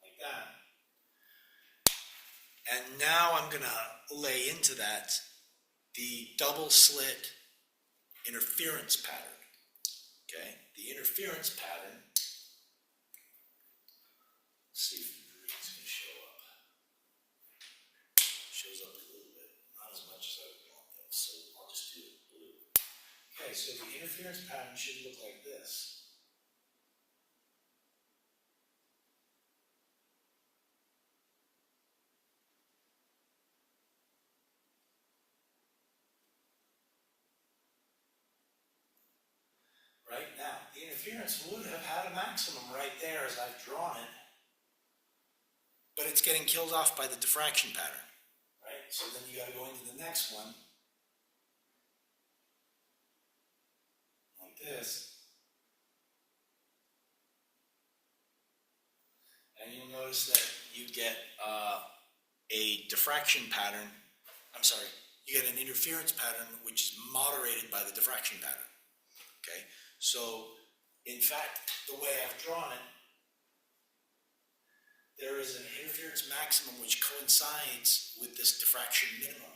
like that. And now I'm going to lay into that the double slit interference pattern. Okay, the interference pattern. Let's see if the green's going to show up. Shows up a little bit, not as much as I would want though, so I'll just do it blue. Okay, so the interference pattern should look like this. Right now, the interference would have had a maximum right there as I've drawn it, but it's getting killed off by the diffraction pattern. Right? So then you got to go into the next one, like this, and you'll notice that you get a diffraction pattern. I'm sorry, you get an interference pattern which is moderated by the diffraction pattern. Okay, so in fact, the way I've drawn it, there is an interference maximum which coincides with this diffraction minimum.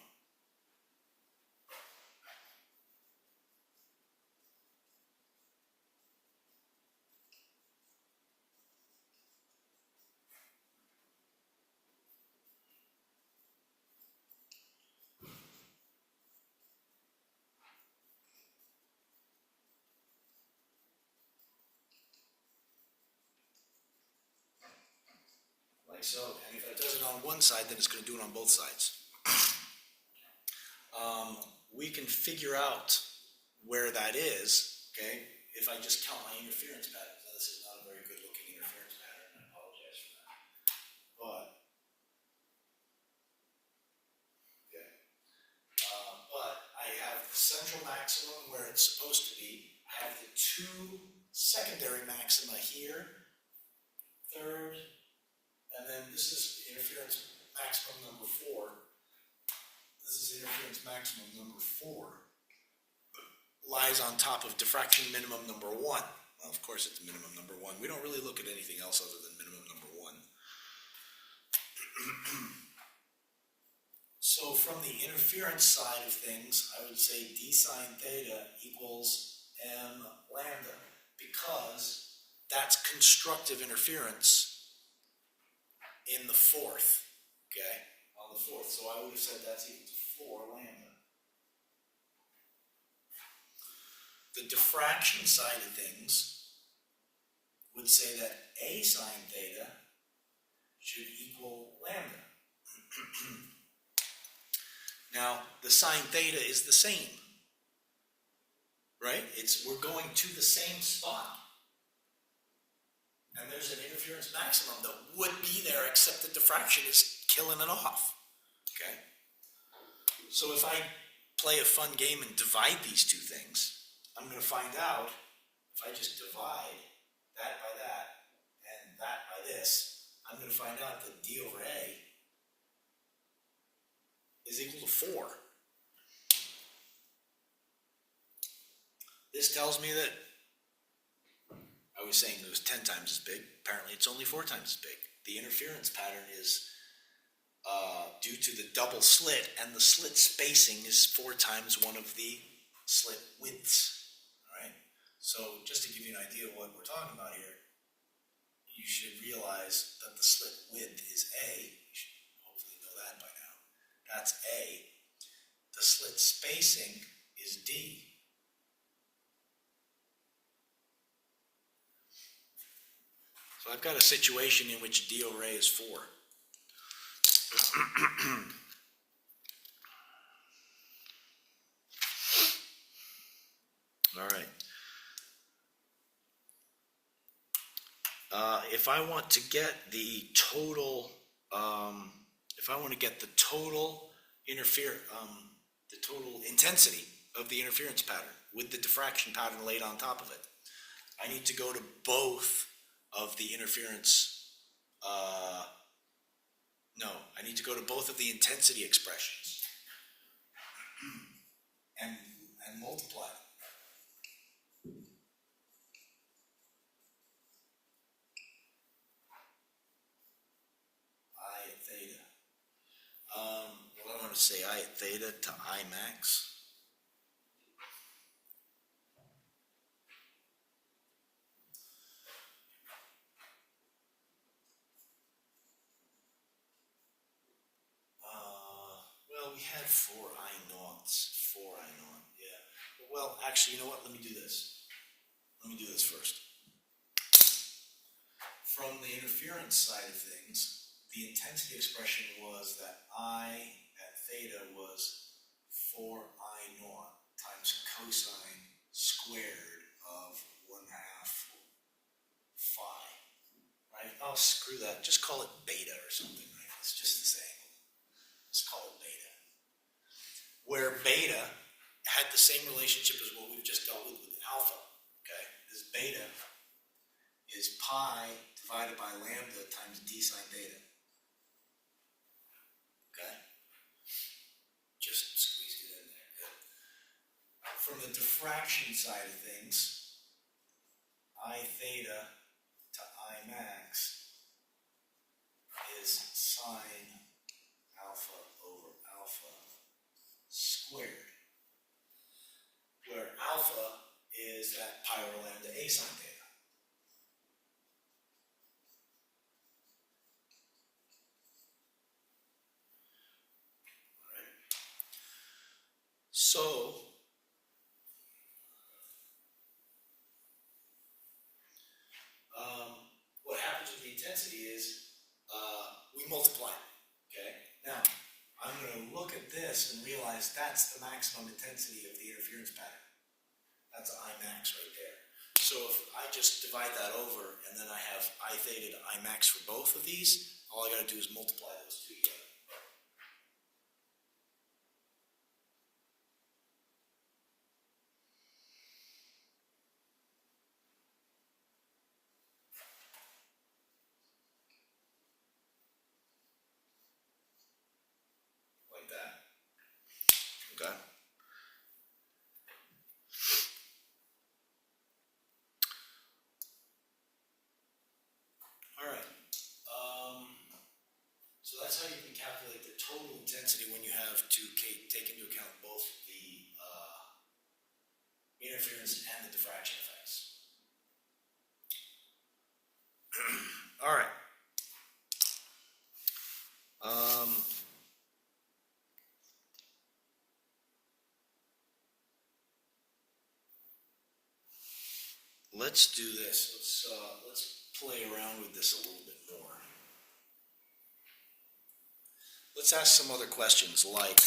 Like so, and if it does it on one side, then it's going to do it on both sides. We can figure out where that is, okay, if I just count my interference patterns. Now, this is not a very good looking interference pattern, I apologize for that. But, okay, but I have the central maximum where it's supposed to be. I have the two secondary maxima here, third, and then this is interference maximum number 4. this is interference maximum number 4, lies on top of diffraction minimum number 1. Well, of course it's minimum number 1. We don't really look at anything else other than minimum number 1. So from the interference side of things, I would say d sine theta equals m lambda, because that's constructive interference in the fourth, okay? On the fourth. So I would have said that's equal to 4 lambda. The diffraction side of things would say that a sine theta should equal lambda. Now, the sine theta is the same, right? We're going to the same spot. And there's an interference maximum that would be there, except the diffraction is killing it off, okay? So if I play a fun game and divide these two things, I'm going to find out, if I just divide that by that and that by this, I'm going to find out that d over a is equal to 4. This tells me that I was saying it was 10 times as big. Apparently it's only 4 times as big. The interference pattern is due to the double slit, and the slit spacing is 4 times one of the slit widths. All right? So just to give you an idea of what we're talking about here, you should realize that the slit width is A. You should hopefully know that by now. That's A. The slit spacing is D. So I've got a situation in which d over a is 4. All right. If I want to get the total, the total intensity of the interference pattern with the diffraction pattern laid on top of it, I need to go to both of the interference, I need to go to both of the intensity expressions and multiply them. I at theta. Well, I want to say I at theta to I max. Well, we had 4 I naughts. 4 I naught, yeah. Well, actually, you know what? Let me do this. Let me do this first. From the interference side of things, the intensity expression was that I at theta was 4 I naught times cosine squared of 1/2 phi. Right? Oh, screw that. Just call it beta or something, right? It's just the same. Let's call it beta. Where beta had the same relationship as what we've just dealt with alpha. Okay? This beta is pi divided by lambda times d sine theta. Okay? Just squeezed it in there. Good. From the diffraction side of things, I theta to I max is sine alpha over alpha squared, where alpha is that pi over lambda a sine theta. All right. So what happens with the intensity is we multiply it. Okay. Now I'm going to look at this and realize that's the maximum intensity of the interference pattern. That's I max right there. So if I just divide that over and then I have I theta to I max for both of these, all I got to do is multiply those two together. Like that. have to take into account both the interference and the diffraction effects. All right. Let's do this. Let's play around with this a little bit more. Let's ask some other questions, like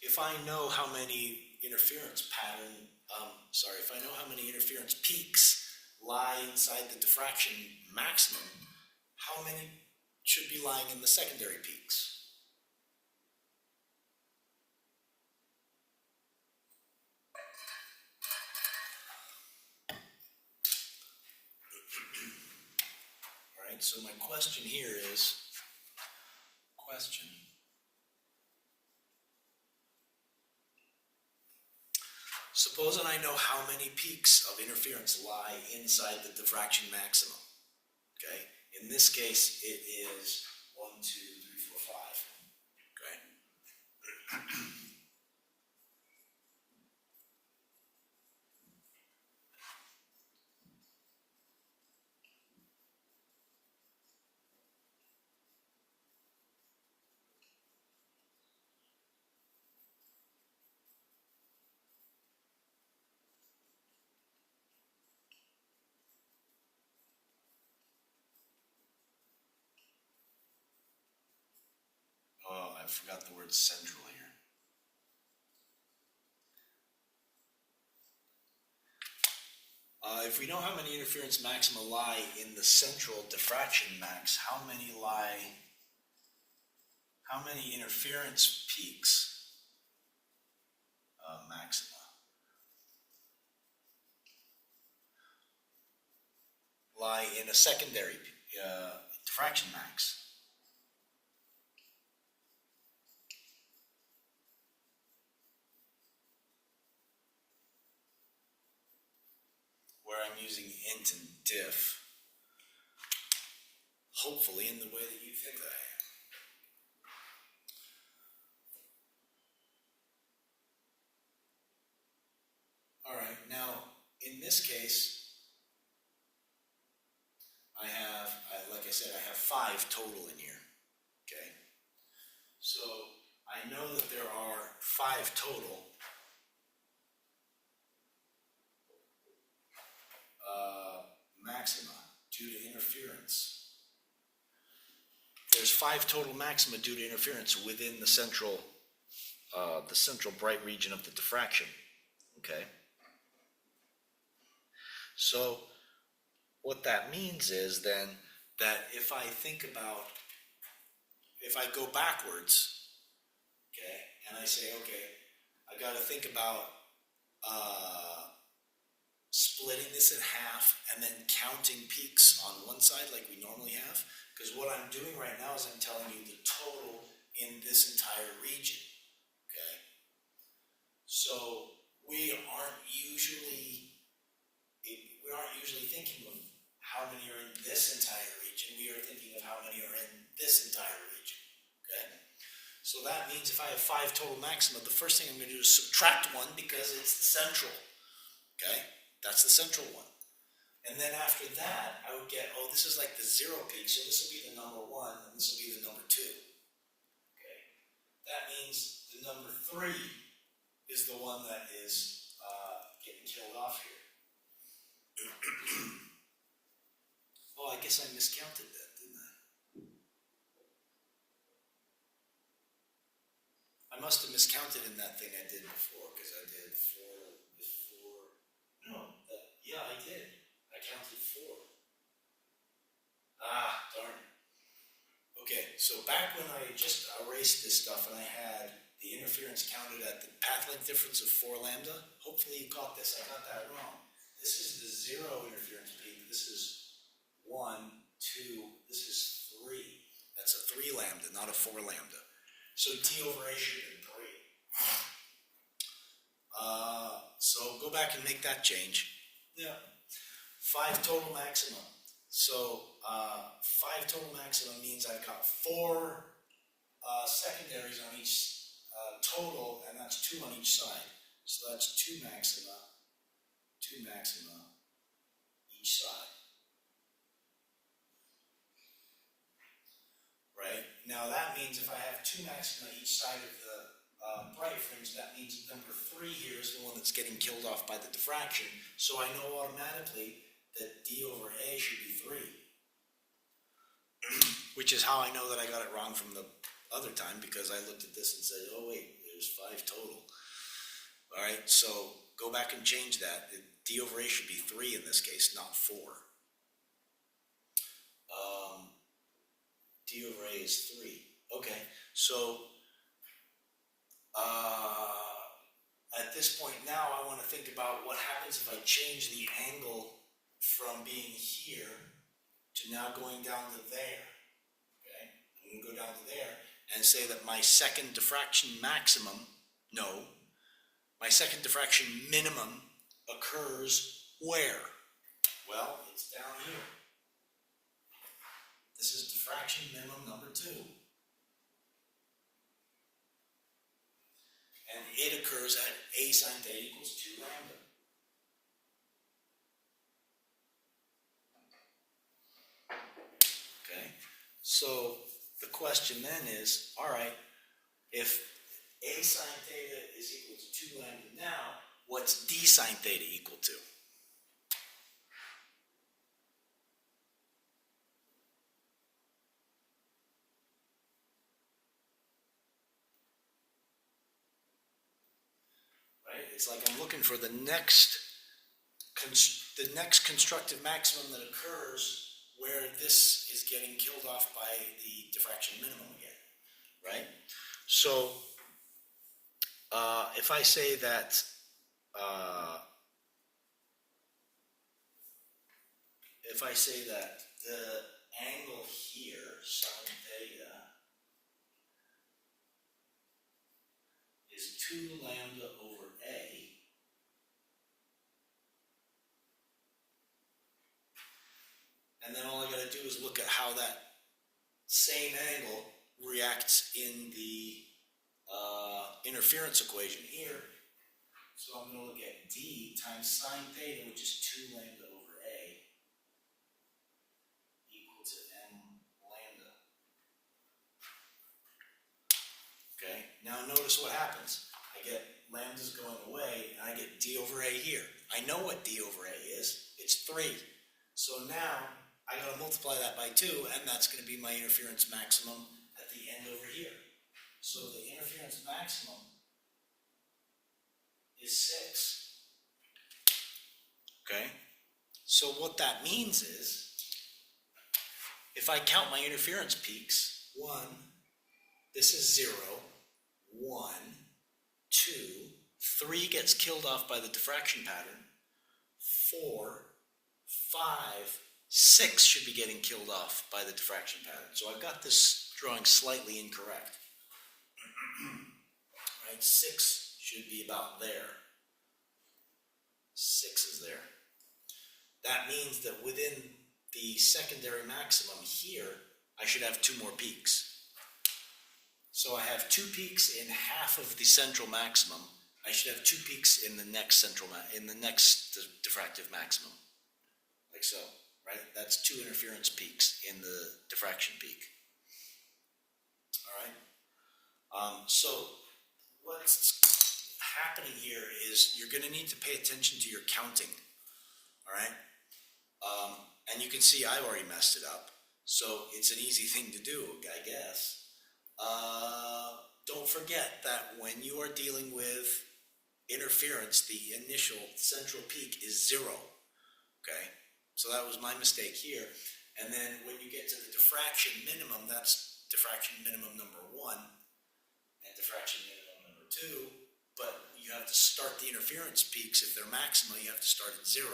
if I know how many interference peaks lie inside the diffraction maximum, how many should be lying in the secondary peaks? All right, so my question here is, supposing I know how many peaks of interference lie inside the diffraction maximum. Okay, in this case, it is 1, 2, 3, 4, 5. Okay. Oh, I forgot the word central here. If we know how many interference maxima lie in the central diffraction max, how many interference peaks maxima lie in a secondary diffraction max? Where I'm using int and diff, hopefully in the way that you think that I am. All right, now in this case, like I said, I have 5 total in here. Okay, so I know that there are 5 total. Maxima due to interference. There's 5 total maxima due to interference within the central bright region of the diffraction. Okay. So what that means is then that if I go backwards, okay, and I say, okay, I got to think about splitting this in half and then counting peaks on one side like we normally have, because what I'm doing right now is I'm telling you the total in this entire region. Okay, so we aren't usually thinking of how many are in this entire region. We are thinking of how many are in this entire region. Okay, so that means if I have 5 total maxima, the first thing I'm going to do is subtract 1 because it's the central. Okay, that's the central one. And then after that, I would get, oh, this is like the 0 peak, so this will be the number 1, and this will be the number 2. Okay, that means the number 3 is the one that is getting killed off here. Oh, I guess I miscounted that, didn't I? I must have miscounted in that thing I did before, because I did 4. No, yeah, I did. I counted 4. Ah, darn it. Okay, so back when I just erased this stuff and I had the interference counted at the path length difference of 4 lambda, hopefully you caught this. I got that wrong. This is the 0 interference peak. This is 1, 2, this is 3. That's a 3 lambda, not a 4 lambda. So T over A should have been 3. So go back and make that change. Yeah. 5 total maxima. So 5 total maxima means I've got 4 secondaries on each total, and that's 2 on each side. So that's two maxima each side. Right? Now that means if I have two maxima each side of the bright fringe, that means number 3 here is the one that's getting killed off by the diffraction. So I know automatically that d over a should be 3. Which is how I know that I got it wrong from the other time, because I looked at this and said, oh wait, there's 5 total. Alright, so go back and change that. D over a should be 3 in this case, not 4. D over a is 3. Okay, so at this point now I want to think about what happens if I change the angle from being here to now going down to there. Okay, I'm going to go down to there and say that my second diffraction maximum, my second diffraction minimum occurs where? Well, it's down here. This is diffraction minimum number 2. And it occurs at a sine theta equals 2 lambda. Okay, so the question then is, all right, if a sine theta is equal to 2 lambda now, what's d sine theta equal to? Right? It's like I'm looking for the next constructive maximum that occurs where this is getting killed off by the diffraction minimum again, right? So if I say that the angle here, sine theta, is 2 lambda over a, and then all I got to do is look at how that same angle reacts in the interference equation here. So I'm going to look at d times sine theta, which is 2 lambda over a, equal to m lambda. Okay, now notice what happens. I get lambdas going away, and I get d over a here. I know what d over a is. It's 3. So now I got to multiply that by 2, and that's going to be my interference maximum at the end over here. So the interference maximum is 6. Okay? So what that means is, if I count my interference peaks, 1, this is 0, 1, 2, 3 gets killed off by the diffraction pattern, 4, 5, 6 should be getting killed off by the diffraction pattern. So I've got this drawing slightly incorrect. Right, 6 should be about there. 6 is there. That means that within the secondary maximum here, I should have 2 more peaks. So I have 2 peaks in half of the central maximum. I should have 2 peaks in the next diffractive maximum. Like so, right? That's 2 interference peaks in the diffraction peak. All right? So what's happening here is you're going to need to pay attention to your counting. All right? And you can see I've already messed it up. So it's an easy thing to do, I guess. Don't forget that when you are dealing with interference, the initial central peak is 0. Okay? So that was my mistake here. And then when you get to the diffraction minimum, that's diffraction minimum number 1 and diffraction minimum number 2. But you have to start the interference peaks. If they're maxima, you have to start at 0.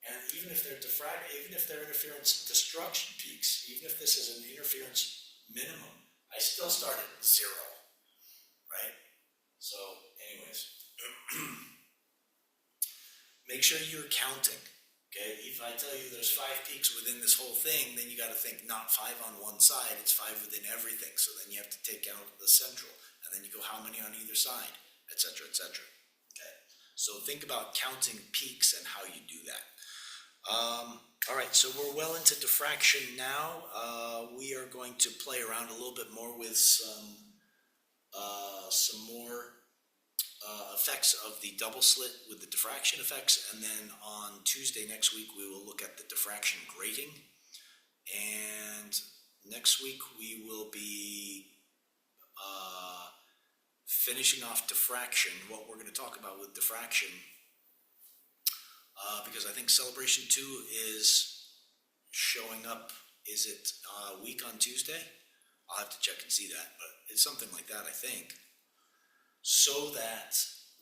And even if they're interference destruction peaks, even if this is an interference minimum, I still start at 0, right? So, anyways, make sure you're counting, okay? If I tell you there's 5 peaks within this whole thing, then you got to think not 5 on one side, it's 5 within everything. So then you have to take out the central, and then you go how many on either side, etc., etc. Okay, so think about counting peaks and how you do that. All right, so we're well into diffraction now. We are going to play around a little bit more with some more effects of the double slit with the diffraction effects, and then on Tuesday next week we will look at the diffraction grating, and next week we will be finishing off diffraction, what we're going to talk about with diffraction, because I think Celebration 2 is showing up. Is it a week on Tuesday? I'll have to check and see that, but it's something like that, I think. So that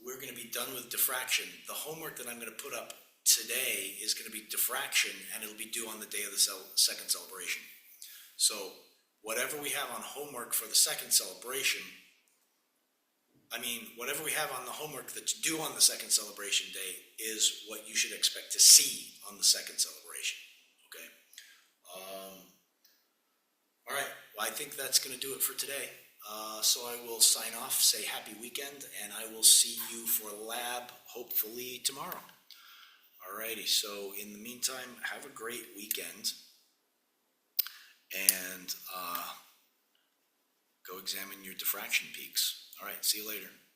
we're going to be done with diffraction. The homework that I'm going to put up today is going to be diffraction, and it'll be due on the day of the second celebration. So whatever we have on homework for the second celebration, whatever we have on the homework that's due on the second celebration day is what you should expect to see on the second celebration. Okay. All right. Well, I think that's going to do it for today. So I will sign off, say happy weekend, and I will see you for lab hopefully tomorrow. Alrighty, so in the meantime, have a great weekend, and go examine your diffraction peaks. All right, see you later.